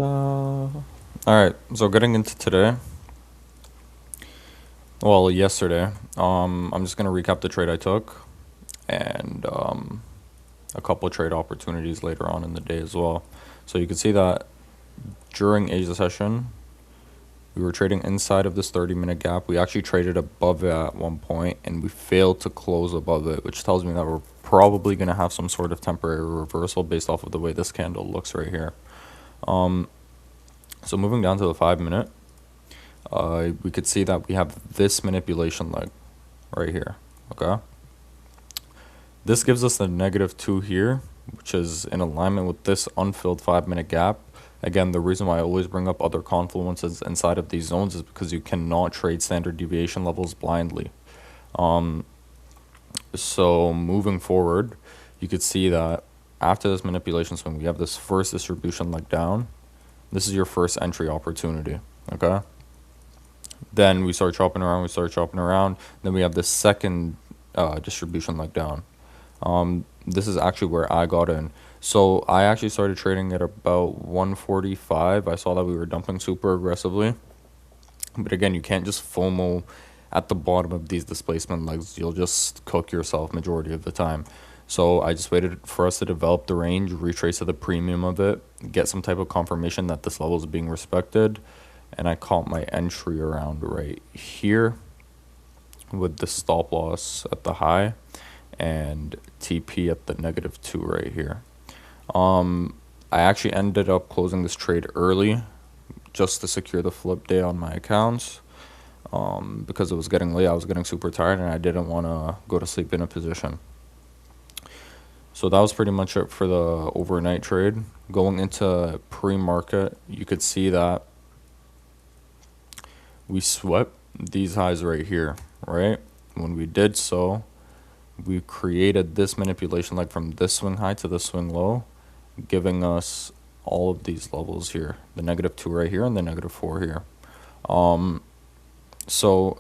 Alright, so getting into today, well, yesterday, I'm just gonna recap the trade I took and a couple of trade opportunities later on in the day as well. So you can see that during Asia session, we were trading inside of this 30-minute gap. We actually traded above it at one point, and we failed to close above it, which tells me that we're probably gonna have some sort of temporary reversal based off of the way this candle looks right here. So moving down to the 5-minute. We could see that we have this manipulation leg right here, okay? This gives us the -2 here, which is in alignment with this unfilled 5-minute gap. Again, the reason why I always bring up other confluences inside of these zones is because you cannot trade standard deviation levels blindly. So moving forward, you could see that after this manipulation swing, we have this first distribution leg down. This is your first entry opportunity, okay? Then we start chopping around, then we have the second distribution leg down. This is actually where I got in. So I actually started trading at about 145. I saw that we were dumping super aggressively. But again, you can't just FOMO at the bottom of these displacement legs. You'll just cook yourself majority of the time. So I just waited for us to develop the range, retrace to the premium of it, get some type of confirmation that this level is being respected, and I caught my entry around right here with the stop loss at the high and TP at the -2 right here. I actually ended up closing this trade early just to secure the flip day on my accounts because it was getting late. I was getting super tired and I didn't want to go to sleep in a position. So that was pretty much it for the overnight trade. Going into pre-market, you could see that we swept these highs right here, right? When we did so, we created this manipulation like from this swing high to the swing low, giving us all of these levels here, the -2 right here and the -4 here. So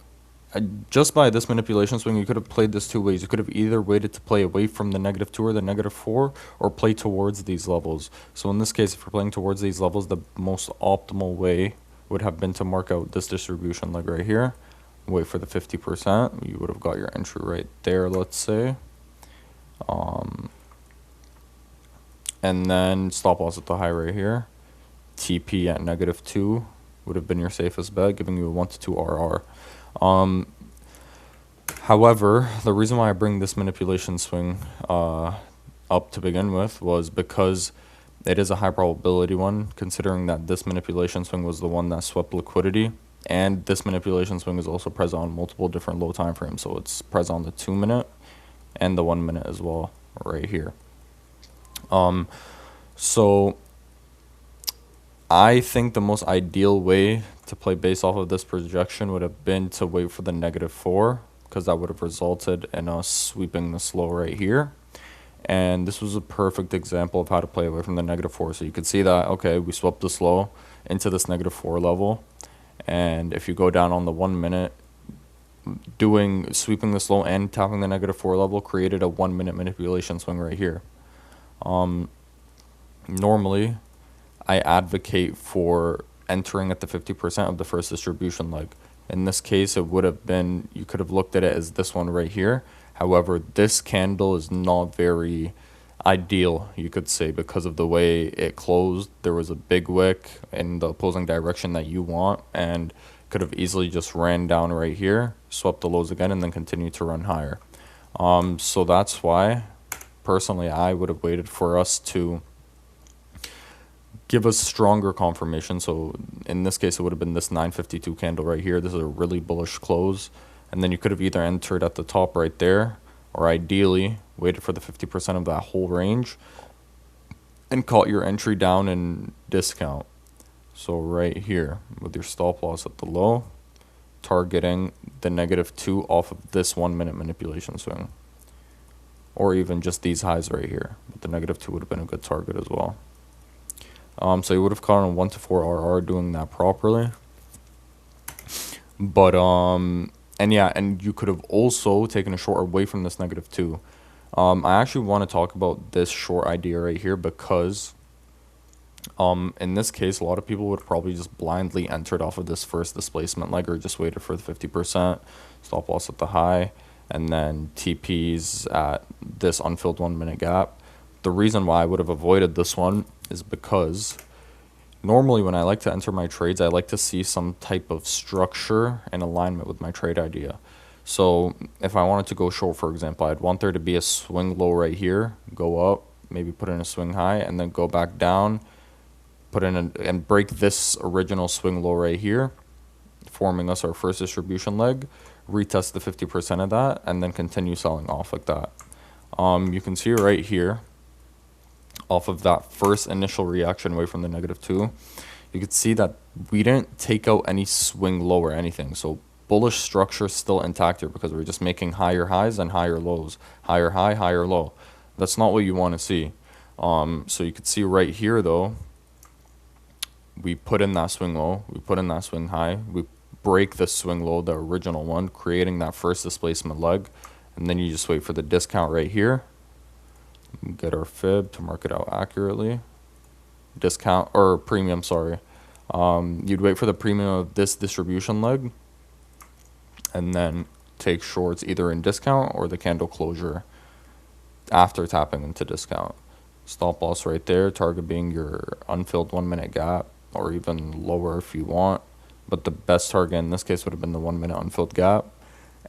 just by this manipulation swing, you could have played this two ways. You could have either waited to play away from the -2 or the -4, or play towards these levels. So in this case, if you're playing towards these levels, the most optimal way would have been to mark out this distribution leg right here, wait for the 50%. You would have got your entry right there, let's say. And then stop loss at the high right here. TP at -2 would have been your safest bet, giving you a 1 to 2 RR. However, the reason why I bring this manipulation swing up to begin with was because it is a high probability one, considering that this manipulation swing was the one that swept liquidity, and this manipulation swing is also present on multiple different low time frames. So it's present on the 2-minute and the 1-minute as well, right here. So I think the most ideal way to play based off of this projection would have been to wait for the -4, because that would have resulted in us sweeping the low right here. And this was a perfect example of how to play away from the -4. So you could see that, okay, we swept this low into this -4 level. And if you go down on the 1-minute, sweeping this low and tapping the -4 level created a 1-minute manipulation swing right here. Normally, I advocate for entering at the 50% of the first distribution leg. In this case, it would have been, you could have looked at it as this one right here. However, this candle is not very ideal, you could say, because of the way it closed. There was a big wick in the opposing direction that you want, and could have easily just ran down right here, swept the lows again, and then continued to run higher. So that's why, personally, I would have waited for us to give us stronger confirmation. So in this case, it would have been this 952 candle right here. This is a really bullish close. And then you could have either entered at the top right there, or ideally waited for the 50% of that whole range and caught your entry down in discount. So right here with your stop loss at the low, targeting the -2 off of this 1-minute manipulation swing, or even just these highs right here. But the -2 would have been a good target as well. So you would have caught on 1 to 4 RR doing that properly. But and yeah, and you could have also taken a short away from this -2. I actually want to talk about this short idea right here because In this case, a lot of people would probably just blindly entered off of this first displacement leg or just waited for the 50%, stop loss at the high, and then TPs at this unfilled 1 minute gap. The reason why I would have avoided this one is because normally when I like to enter my trades, I like to see some type of structure and alignment with my trade idea. So if I wanted to go short, for example, I'd want there to be a swing low right here, go up, maybe put in a swing high, and then go back down, put in and break this original swing low right here, forming us our first distribution leg, retest the 50% of that, and then continue selling off like that. You can see right here, off of that first initial reaction away from the -2, you could see that we didn't take out any swing low or anything. So bullish structure still intact here because we're just making higher highs and higher lows, higher high, higher low. That's not what you want to see. So you could see right here though, we put in that swing low, we put in that swing high, we break the swing low, the original one, creating that first displacement leg, and then you just wait for the discount right here. Get our fib to mark it out accurately. Discount or premium, sorry. You'd wait for the premium of this distribution leg, and then take shorts either in discount or the candle closure after tapping into discount. Stop loss right there, target being your unfilled 1 minute gap, or even lower if you want. But the best target in this case would have been the 1 minute unfilled gap.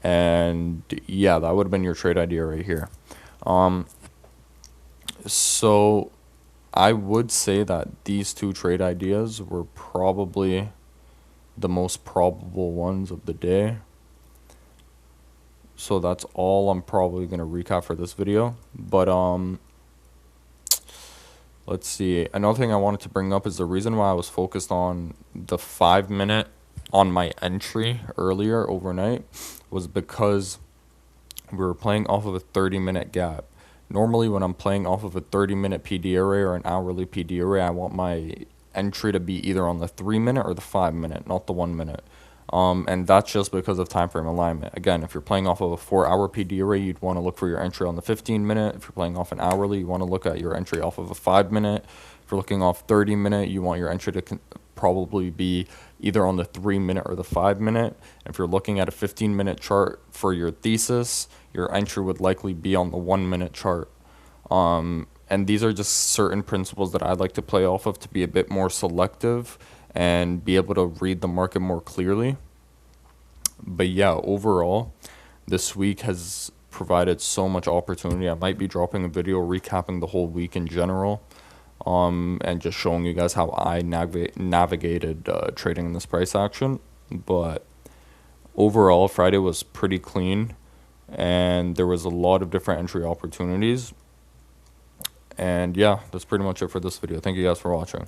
And yeah, that would have been your trade idea right here. So I would say that these two trade ideas were probably the most probable ones of the day. So that's all I'm probably going to recap for this video. But let's see. Another thing I wanted to bring up is the reason why I was focused on the 5 minute on my entry earlier overnight was because we were playing off of a 30-minute gap. Normally when I'm playing off of a 30-minute PD array or an hourly PD array, I want my entry to be either on the 3 minute or the 5 minute, not the 1 minute. And that's just because of time frame alignment. Again, if you're playing off of a 4-hour PD array, you'd want to look for your entry on the 15 minute. If you're playing off an hourly, you want to look at your entry off of a 5 minute. If you're looking off 30 minute, you want your entry to probably be either on the 3 minute or the 5 minute. If you're looking at a 15-minute chart for your thesis, your entry would likely be on the 1 minute chart. And these are just certain principles that I like to play off of to be a bit more selective and be able to read the market more clearly. But yeah, overall, this week has provided so much opportunity. I might be dropping a video recapping the whole week in general, and just showing you guys how I navigated trading in this price action. But overall, Friday was pretty clean, and there was a lot of different entry opportunities. And yeah, that's pretty much it for this video. Thank you guys for watching.